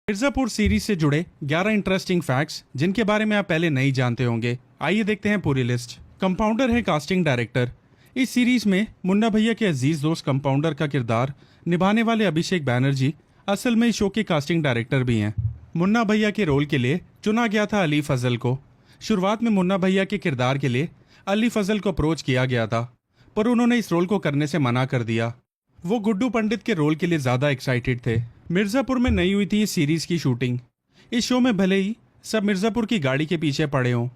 Mirzapur series से जुड़े 11 interesting facts जिनके बारे में आप पहले नहीं जानते होंगे। आइए देखते हैं पूरी लिस्ट। कंपाउंडर है कास्टिंग डायरेक्टर। इस सीरीज में मुन्ना भैया के अजीज दोस्त कंपाउंडर का किरदार निभाने वाले अभिषेक बैनर्जी असल में इस शो के कास्टिंग डायरेक्टर भी हैं। मुन्ना भैया के रोल के लिए चुना गया था अली फजल को। शुरुआत में मुन्ना भैया के किरदार के लिए अली फजल को अप्रोच किया गया था, पर उन्होंने इस रोल को करने से मना कर दिया। वो गुड्डू पंडित के रोल के लिए ज्यादा एक्साइटेड थे। मिर्जापुर में नई हुई थी इस सीरीज की शूटिंग। इस शो में भले ही सब मिर्जापुर की गाड़ी के पीछे पड़े हों,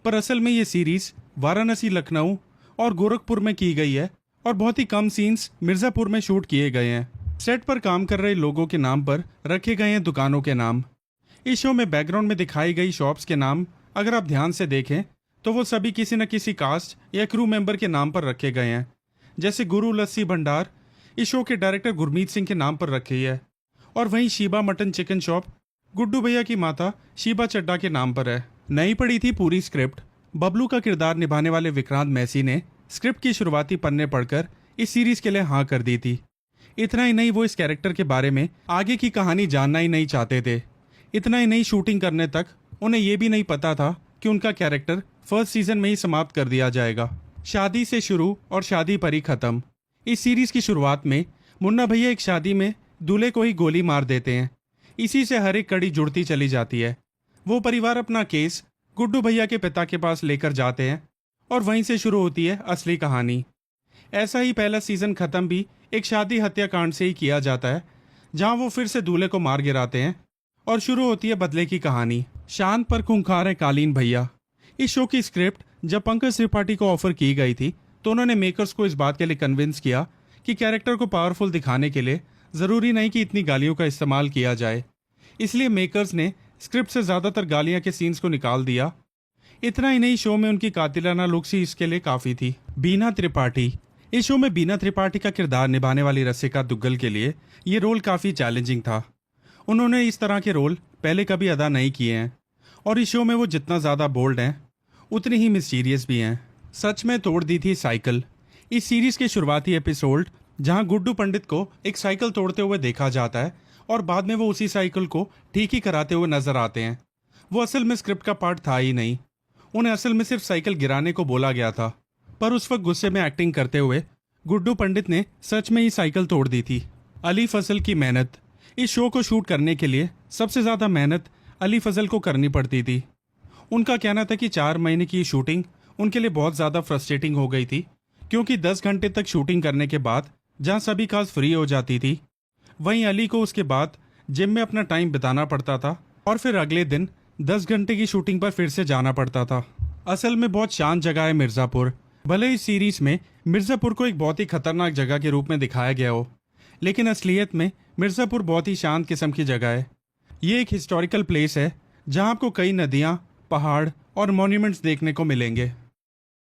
पर असल में ये सीरीज वाराणसी, लखनऊ और गोरखपुर में की गई है और बहुत ही कम सीन्स मिर्जापुर में शूट किए गए हैं। सेट पर काम कर रहे लोगों के नाम पर रखे गए हैं दुकानों के नाम। इस शो में बैकग्राउंड में दिखाई गई शॉप्स के नाम अगर आप ध्यान से देखें तो वो सभी किसी न किसी कास्ट या क्रू मेंबर के नाम पर रखे गए हैं। जैसे गुरु लस्सी भंडार इस शो के डायरेक्टर गुरमीत सिंह के नाम पर रखी है, और वहीं Sheeba mutton chicken shop Guddu भैया की माता शीबा चड्डा के नाम पर है। नई पड़ी थी पूरी स्क्रिप्ट। बबलू का किरदार निभाने वाले विक्रांत मैसी ने स्क्रिप्ट की शुरुआती पन्ने पढ़कर इस सीरीज के लिए हाँ कर दी थी। इतना ही नहीं, वो इस कैरेक्टर के बारे में आगे की कहानी जानना ही नहीं चाहते थे। इतना ही नहीं, शूटिंग करने तक उन्हें यह भी नहीं पता था कि उनका कैरेक्टर फर्स्ट सीजन में ही समाप्त कर दिया जाएगा। शादी से शुरू और शादी पर ही खत्म। इस सीरीज की शुरुआत में मुन्ना भैया एक शादी में दूल्हे को ही गोली मार देते हैं। इसी से हर एक कड़ी जुड़ती चली जाती है। वो परिवार अपना केस गुड्डू भैया के पिता के पास लेकर जाते हैं और वहीं से शुरू होती है असली कहानी। ऐसा ही पहला सीजन खत्म भी एक शादी हत्याकांड से ही किया जाता है, जहां वो फिर से दूल्हे को मार गिराते हैं और शुरू होती है बदले की कहानी। शांत पर खूंखार है कालीन भैया। इस शो की स्क्रिप्ट जब पंकज त्रिपाठी को ऑफर की गई थी तो उन्होंने मेकर्स को इस बात के लिए कन्विंस किया कि कैरेक्टर को पावरफुल दिखाने के लिए जरूरी नहीं कि इतनी गालियों का इस्तेमाल किया जाए। इसलिए मेकर्स ने स्क्रिप्ट से ज्यादातर गालियां के सीन्स को निकाल दिया। इतना ही नहीं, शो में उनकी कातिलाना लुक्स ही इसके लिए काफी थी। बीना त्रिपाठी। इस शो में बीना त्रिपाठी का किरदार निभाने वाली रसिका दुग्गल के लिए ये रोल काफी चैलेंजिंग था। उन्होंने इस तरह के रोल पहले कभी अदा नहीं किए हैं और इस शो में वो जितना ज्यादा बोल्ड हैं उतनी ही मिस्टीरियस भी हैं। सच में तोड़ दी थी साइकिल। इस सीरीज के शुरुआती एपिसोड जहां गुड्डू पंडित को एक साइकिल तोड़ते हुए देखा जाता है और बाद में वो उसी साइकिल को ठीक ही कराते हुए नजर आते हैं, वो असल में स्क्रिप्ट का पार्ट था ही नहीं। उन्हें असल में सिर्फ साइकिल गिराने को बोला गया था, पर उस वक्त गुस्से में एक्टिंग करते हुए गुड्डू पंडित ने सच में ही साइकिल तोड़ दी थी। अली फजल की मेहनत। इस शो को शूट करने के लिए सबसे ज्यादा मेहनत अली फजल को करनी पड़ती थी। उनका कहना था कि 4 महीने की शूटिंग उनके लिए बहुत ज्यादा फ्रस्ट्रेटिंग हो गई थी, क्योंकि 10 घंटे तक शूटिंग करने के बाद जहां सभी काज फ्री हो जाती थी, वहीं अली को उसके बाद जिम में अपना टाइम बिताना पड़ता था और फिर अगले दिन 10 घंटे की शूटिंग पर फिर से जाना पड़ता था। असल में बहुत शांत जगह है मिर्जापुर। भले इस सीरीज में मिर्जापुर को एक बहुत ही खतरनाक जगह के रूप में दिखाया गया हो, लेकिन असलियत में मिर्जापुर बहुत ही शांत किस्म की जगह है। ये एक हिस्टोरिकल प्लेस है जहां आपको कई नदियां, पहाड़ और मॉन्यूमेंट्स देखने को मिलेंगे।